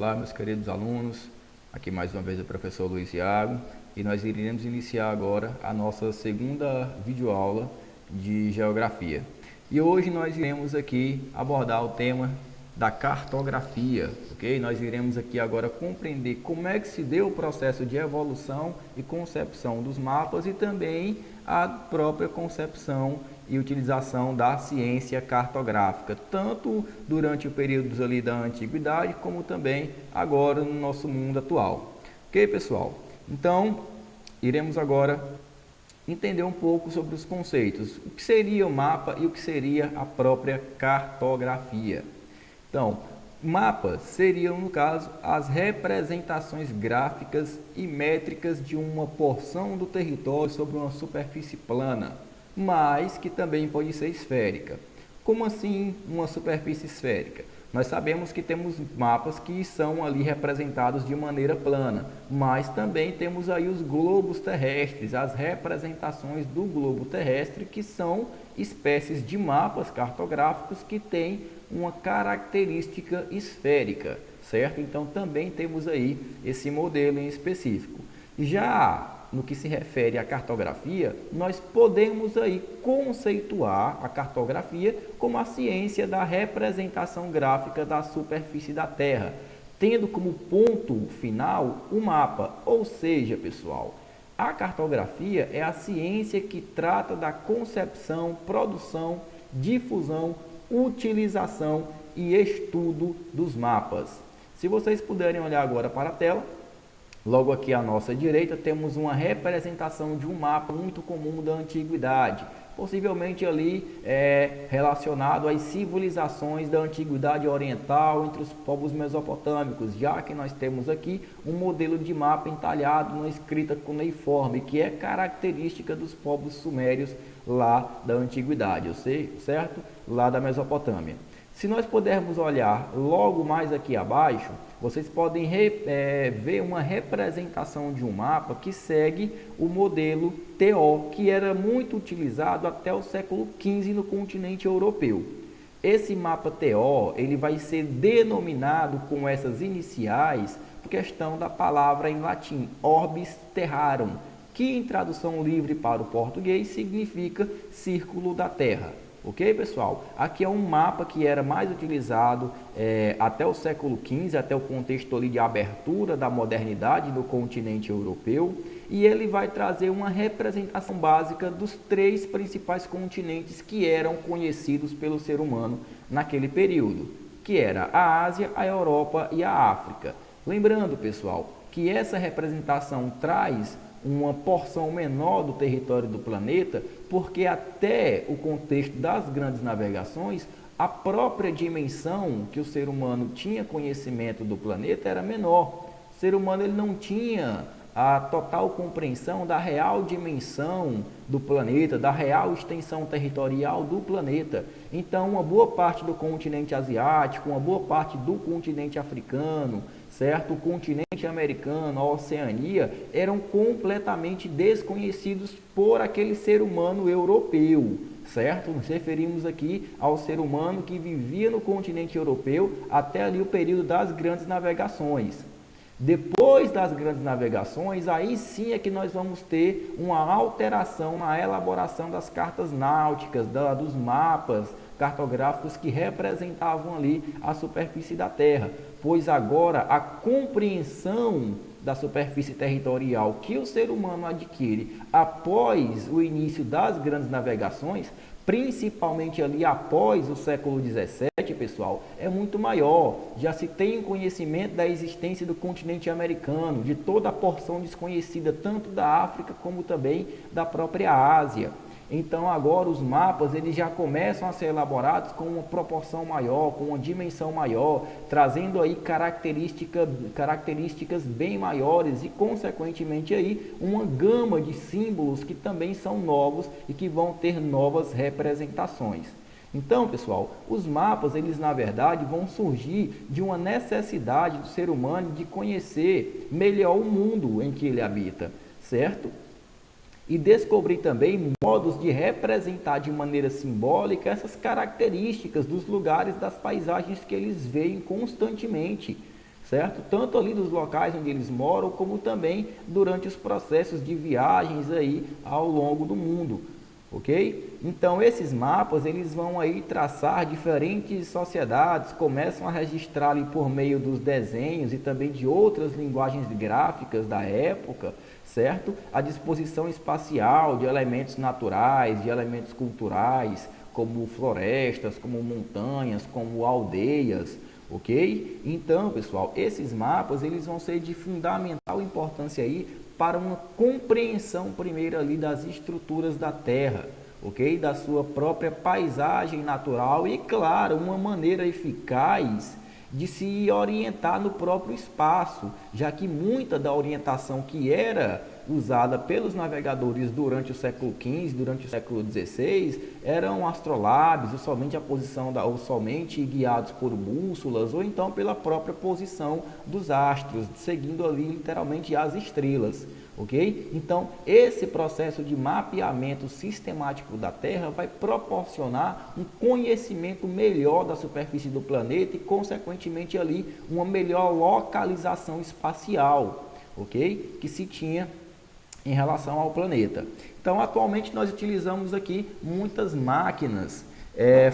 Olá, meus queridos alunos, aqui mais uma vez o professor Luiz Iago e nós iremos iniciar agora a nossa segunda videoaula de Geografia. E hoje nós iremos aqui abordar o tema da cartografia, ok? Nós iremos aqui agora compreender como é que se deu o processo de evolução e concepção dos mapas e também a própria concepção e utilização da ciência cartográfica, tanto durante o período ali da antiguidade, como também agora no nosso mundo atual. Ok, pessoal? Então, iremos agora entender um pouco sobre os conceitos. O que seria o mapa e o que seria a própria cartografia. Então, mapas seriam, no caso, as representações gráficas e métricas de uma porção do território sobre uma superfície plana, mas que também pode ser esférica. Como assim uma superfície esférica? Nós sabemos que temos mapas que são ali representados de maneira plana, mas também temos aí os globos terrestres, as representações do globo terrestre, que são espécies de mapas cartográficos que têm uma característica esférica, certo? Então também temos aí esse modelo em específico. Já no que se refere à cartografia, nós podemos aí conceituar a cartografia como a ciência da representação gráfica da superfície da Terra, tendo como ponto final o mapa. Ou seja, pessoal, a cartografia é a ciência que trata da concepção, produção, difusão, utilização e estudo dos mapas. Se vocês puderem olhar agora para a tela, logo aqui à nossa direita temos uma representação de um mapa muito comum da antiguidade, possivelmente ali relacionado às civilizações da antiguidade oriental entre os povos mesopotâmicos, já que nós temos aqui um modelo de mapa entalhado numa escrita cuneiforme, que é característica dos povos sumérios lá da antiguidade, certo? Lá da Mesopotâmia. Se nós pudermos olhar logo mais aqui abaixo, vocês podem ver uma representação de um mapa que segue o modelo TO, que era muito utilizado até o século XV no continente europeu. Esse mapa TO ele vai ser denominado com essas iniciais por questão da palavra em latim, Orbis Terrarum, que em tradução livre para o português significa Círculo da Terra. Ok, pessoal? Aqui é um mapa que era mais utilizado até o século XV, até o contexto ali de abertura da modernidade do continente europeu, e ele vai trazer uma representação básica dos três principais continentes que eram conhecidos pelo ser humano naquele período, que era a Ásia, a Europa e a África. Lembrando, pessoal, que essa representação traz uma porção menor do território do planeta, porque até o contexto das grandes navegações, a própria dimensão que o ser humano tinha conhecimento do planeta era menor. O ser humano ele não tinha a total compreensão da real dimensão do planeta, da real extensão territorial do planeta. Então, uma boa parte do continente asiático, uma boa parte do continente africano, certo? O continente americano, a Oceania, eram completamente desconhecidos por aquele ser humano europeu, certo? Nos referimos aqui ao ser humano que vivia no continente europeu até ali o período das grandes navegações. Depois das grandes navegações, aí sim é que nós vamos ter uma alteração na elaboração das cartas náuticas, dos mapas cartográficos que representavam ali a superfície da Terra, pois agora a compreensão da superfície territorial que o ser humano adquire após o início das grandes navegações, principalmente ali após o século XVII, pessoal, é muito maior. Já se tem conhecimento da existência do continente americano, de toda a porção desconhecida, tanto da África como também da própria Ásia. Então agora os mapas eles já começam a ser elaborados com uma proporção maior, com uma dimensão maior, trazendo aí características bem maiores e consequentemente aí uma gama de símbolos que também são novos e que vão ter novas representações. Então, pessoal, os mapas eles na verdade vão surgir de uma necessidade do ser humano de conhecer melhor o mundo em que ele habita, certo? E descobrir também modos de representar de maneira simbólica essas características dos lugares, das paisagens que eles veem constantemente, certo? Tanto ali dos locais onde eles moram, como também durante os processos de viagens aí ao longo do mundo, ok? Então esses mapas eles vão aí traçar diferentes sociedades, começam a registrar ali por meio dos desenhos e também de outras linguagens gráficas da época, certo? A disposição espacial de elementos naturais, de elementos culturais, como florestas, como montanhas, como aldeias, ok? Então, pessoal, esses mapas eles vão ser de fundamental importância aí para uma compreensão primeiro ali das estruturas da Terra, ok? Da sua própria paisagem natural e, claro, uma maneira eficaz de se orientar no próprio espaço, já que muita da orientação que era usada pelos navegadores durante o século XV, durante o século XVI, eram astrolábios, ou somente a posição ou somente guiados por bússolas, ou então pela própria posição dos astros, seguindo ali literalmente as estrelas. Ok? Então, esse processo de mapeamento sistemático da Terra vai proporcionar um conhecimento melhor da superfície do planeta e, consequentemente, ali uma melhor localização espacial, ok? Que se tinha em relação ao planeta. Então, atualmente nós utilizamos aqui muitas máquinas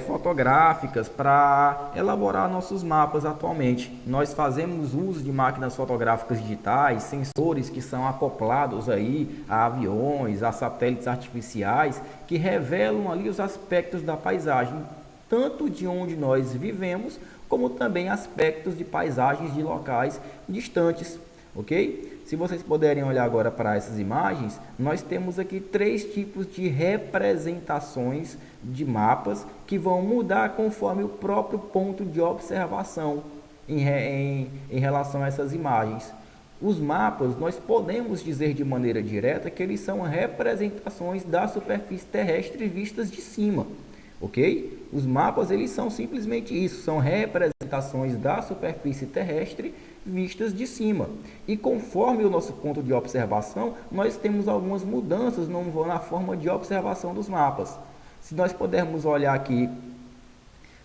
fotográficas para elaborar nossos mapas atualmente. Nós fazemos uso de máquinas fotográficas digitais, sensores que são acoplados aí a aviões, a satélites artificiais, que revelam ali os aspectos da paisagem, tanto de onde nós vivemos, como também aspectos de paisagens de locais distantes, ok? Se vocês puderem olhar agora para essas imagens, nós temos aqui 3 tipos de representações de mapas que vão mudar conforme o próprio ponto de observação em relação a essas imagens. Os mapas, nós podemos dizer de maneira direta que eles são representações da superfície terrestre vistas de cima, ok? Os mapas, eles são simplesmente isso, são representações da superfície terrestre vistas de cima. E conforme o nosso ponto de observação, nós temos algumas mudanças na forma de observação dos mapas. Se nós pudermos olhar aqui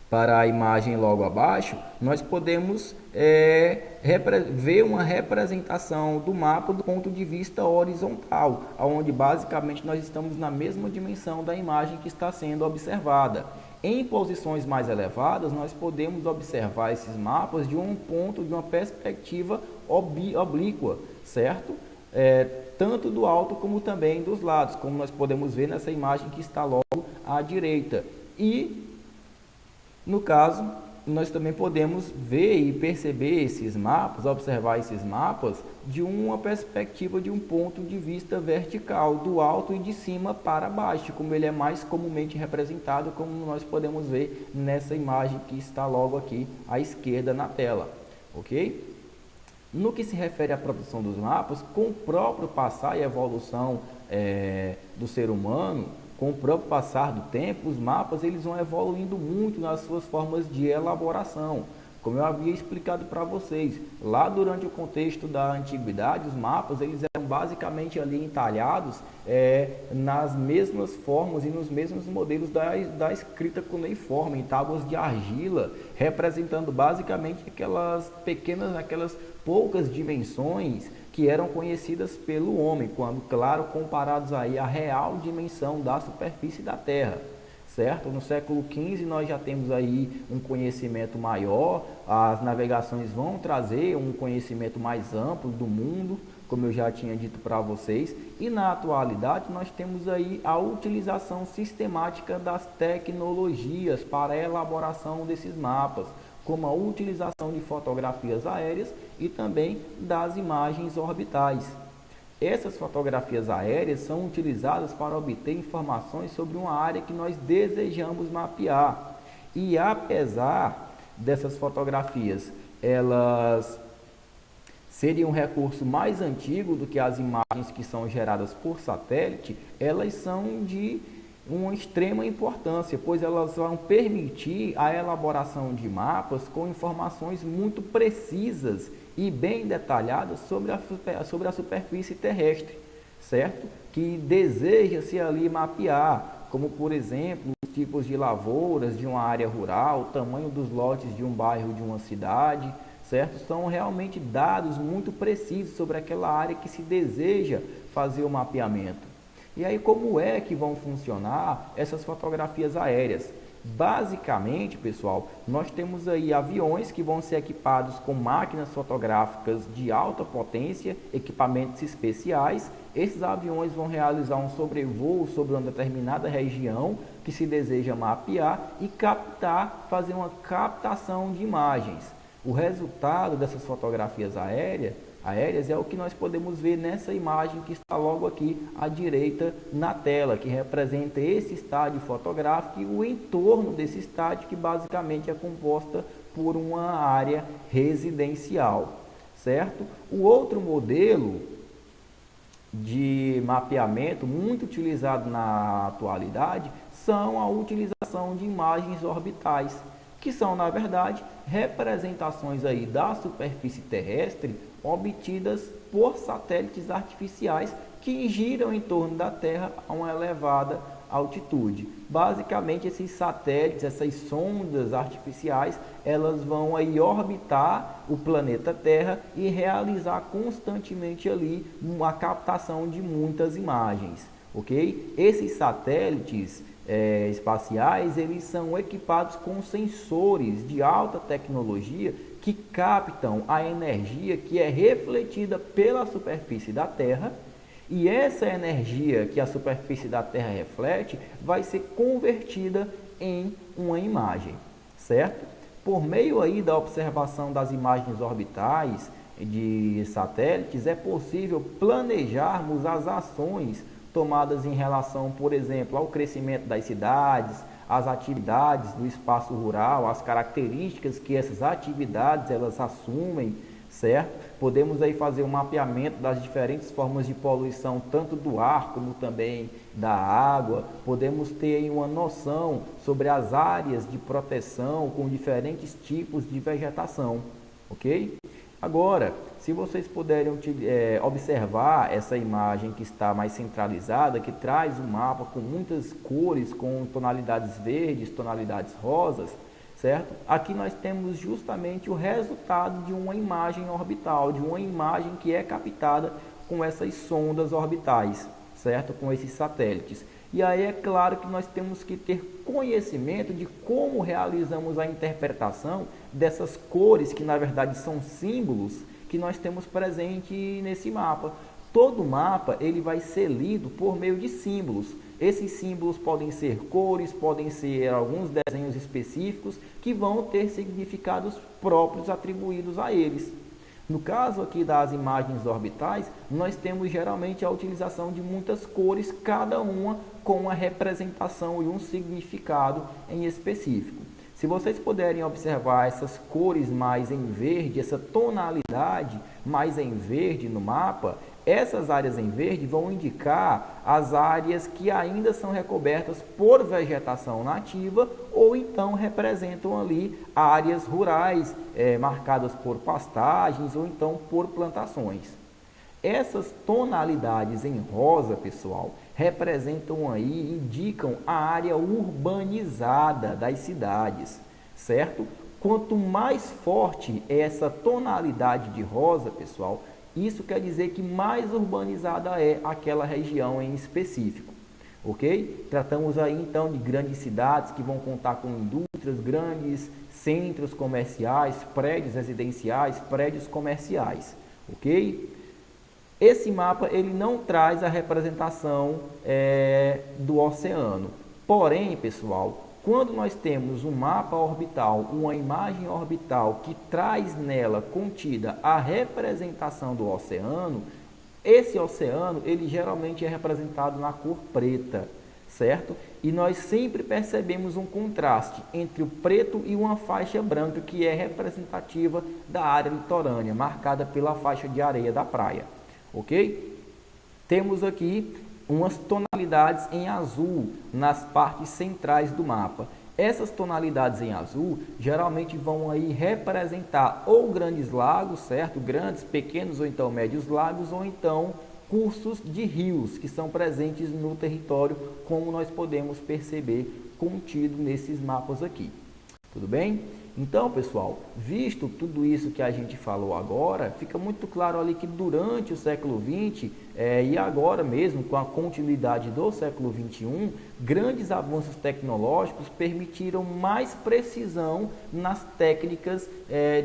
para a imagem logo abaixo, nós podemos ver uma representação do mapa do ponto de vista horizontal, onde basicamente nós estamos na mesma dimensão da imagem que está sendo observada. Em posições mais elevadas, nós podemos observar esses mapas de um ponto, de uma perspectiva oblíqua, certo? Tanto do alto como também dos lados, como nós podemos ver nessa imagem que está logo à direita. E, no caso, nós também podemos ver e perceber esses mapas, observar esses mapas de uma perspectiva de um ponto de vista vertical, do alto e de cima para baixo, como ele é mais comumente representado, como nós podemos ver nessa imagem que está logo aqui à esquerda na tela, ok? No que se refere à produção dos mapas, com o próprio passar e evolução do ser humano, com o próprio passar do tempo, os mapas eles vão evoluindo muito nas suas formas de elaboração. Como eu havia explicado para vocês, lá durante o contexto da antiguidade, os mapas eles eram basicamente ali entalhados nas mesmas formas e nos mesmos modelos da escrita cuneiforme, em tábuas de argila, representando basicamente aquelas poucas dimensões que eram conhecidas pelo homem, quando, claro, comparados aí à real dimensão da superfície da Terra, certo? No século XV nós já temos aí um conhecimento maior, as navegações vão trazer um conhecimento mais amplo do mundo, como eu já tinha dito para vocês, e na atualidade nós temos aí a utilização sistemática das tecnologias para a elaboração desses mapas, como a utilização de fotografias aéreas e também das imagens orbitais. Essas fotografias aéreas são utilizadas para obter informações sobre uma área que nós desejamos mapear. E apesar dessas fotografias, elas seriam um recurso mais antigo do que as imagens que são geradas por satélite, elas são de uma extrema importância, pois elas vão permitir a elaboração de mapas com informações muito precisas e bem detalhadas sobre a superfície terrestre, certo? Que deseja-se ali mapear, como por exemplo, os tipos de lavouras de uma área rural, o tamanho dos lotes de um bairro de uma cidade, certo? São realmente dados muito precisos sobre aquela área que se deseja fazer o mapeamento. E aí, como é que vão funcionar essas fotografias aéreas? Basicamente, pessoal, nós temos aí aviões que vão ser equipados com máquinas fotográficas de alta potência, equipamentos especiais. Esses aviões vão realizar um sobrevoo sobre uma determinada região que se deseja mapear e captar, fazer uma captação de imagens. O resultado dessas fotografias aéreas é o que nós podemos ver nessa imagem que está logo aqui à direita na tela, que representa esse estádio fotográfico e o entorno desse estádio, que basicamente é composta por uma área residencial, certo? O outro modelo de mapeamento muito utilizado na atualidade são a utilização de imagens orbitais, que são, na verdade, representações aí da superfície terrestre obtidas por satélites artificiais que giram em torno da Terra a uma elevada altitude. Basicamente, esses satélites, essas sondas artificiais, elas vão aí orbitar o planeta Terra e realizar constantemente ali uma captação de muitas imagens, ok? Esses satélites espaciais, eles são equipados com sensores de alta tecnologia que captam a energia que é refletida pela superfície da Terra, e essa energia que a superfície da Terra reflete vai ser convertida em uma imagem, certo? Por meio aí da observação das imagens orbitais de satélites, é possível planejarmos as ações tomadas em relação, por exemplo, ao crescimento das cidades, às atividades do espaço rural, as características que essas atividades elas assumem, certo? Podemos aí fazer um mapeamento das diferentes formas de poluição, tanto do ar como também da água. Podemos ter aí uma noção sobre as áreas de proteção com diferentes tipos de vegetação, ok? Agora, se vocês puderem observar essa imagem que está mais centralizada, que traz um mapa com muitas cores, com tonalidades verdes, tonalidades rosas, certo? Aqui nós temos justamente o resultado de uma imagem orbital, de uma imagem que é captada com essas sondas orbitais, certo? Com esses satélites. E aí é claro que nós temos que ter conhecimento de como realizamos a interpretação dessas cores, que na verdade são símbolos, que nós temos presente nesse mapa. Todo mapa ele vai ser lido por meio de símbolos. Esses símbolos podem ser cores, podem ser alguns desenhos específicos que vão ter significados próprios atribuídos a eles. No caso aqui das imagens orbitais, nós temos geralmente a utilização de muitas cores, cada uma com uma representação e um significado em específico. Se vocês puderem observar essas cores mais em verde, essa tonalidade mais em verde no mapa, essas áreas em verde vão indicar as áreas que ainda são recobertas por vegetação nativa ou então representam ali áreas rurais marcadas por pastagens ou então por plantações. Essas tonalidades em rosa, pessoal, representam aí, indicam a área urbanizada das cidades, certo? Quanto mais forte é essa tonalidade de rosa, pessoal, isso quer dizer que mais urbanizada é aquela região em específico, ok? Tratamos aí então de grandes cidades que vão contar com indústrias, grandes centros comerciais, prédios residenciais, prédios comerciais, ok? Esse mapa ele não traz a representação do oceano, porém, pessoal, quando nós temos um mapa orbital, uma imagem orbital que traz nela contida a representação do oceano, esse oceano ele geralmente é representado na cor preta, certo? E nós sempre percebemos um contraste entre o preto e uma faixa branca que é representativa da área litorânea, marcada pela faixa de areia da praia, ok? Temos aqui umas tonalidades em azul nas partes centrais do mapa. Essas tonalidades em azul geralmente vão aí representar ou grandes lagos, certo? Grandes, pequenos ou então médios lagos, ou então cursos de rios que são presentes no território, como nós podemos perceber contido nesses mapas aqui. Tudo bem? Então, pessoal, visto tudo isso que a gente falou agora, fica muito claro ali que durante o século XX e agora mesmo com a continuidade do século XXI, grandes avanços tecnológicos permitiram mais precisão nas técnicas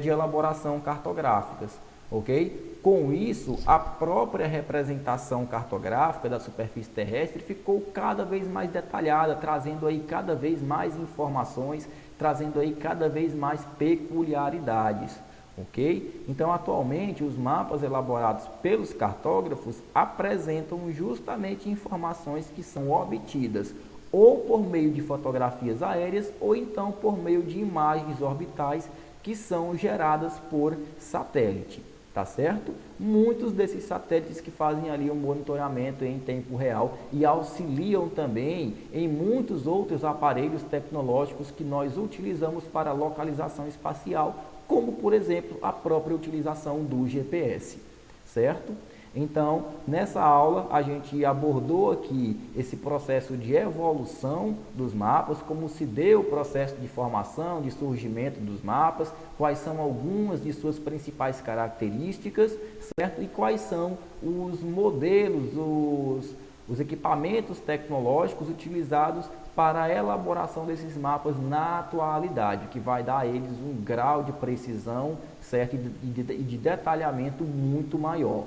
de elaboração cartográficas, ok? Com isso, a própria representação cartográfica da superfície terrestre ficou cada vez mais detalhada, trazendo aí cada vez mais informações, trazendo aí cada vez mais peculiaridades, ok? Então, atualmente, os mapas elaborados pelos cartógrafos apresentam justamente informações que são obtidas ou por meio de fotografias aéreas ou então por meio de imagens orbitais que são geradas por satélite. Tá certo? Muitos desses satélites que fazem ali o monitoramento em tempo real e auxiliam também em muitos outros aparelhos tecnológicos que nós utilizamos para localização espacial, como por exemplo a própria utilização do GPS, certo? Então, nessa aula a gente abordou aqui esse processo de evolução dos mapas, como se deu o processo de formação, de surgimento dos mapas, quais são algumas de suas principais características, certo? E quais são os modelos, os equipamentos tecnológicos utilizados para a elaboração desses mapas na atualidade, que vai dar a eles um grau de precisão, certo? E de detalhamento muito maior.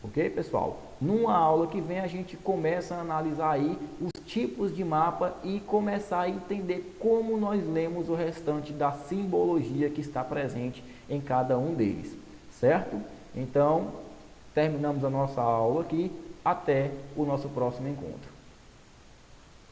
Ok, pessoal? Numa aula que vem a gente começa a analisar aí os tipos de mapa e começar a entender como nós lemos o restante da simbologia que está presente em cada um deles, certo? Então, terminamos a nossa aula aqui. Até o nosso próximo encontro.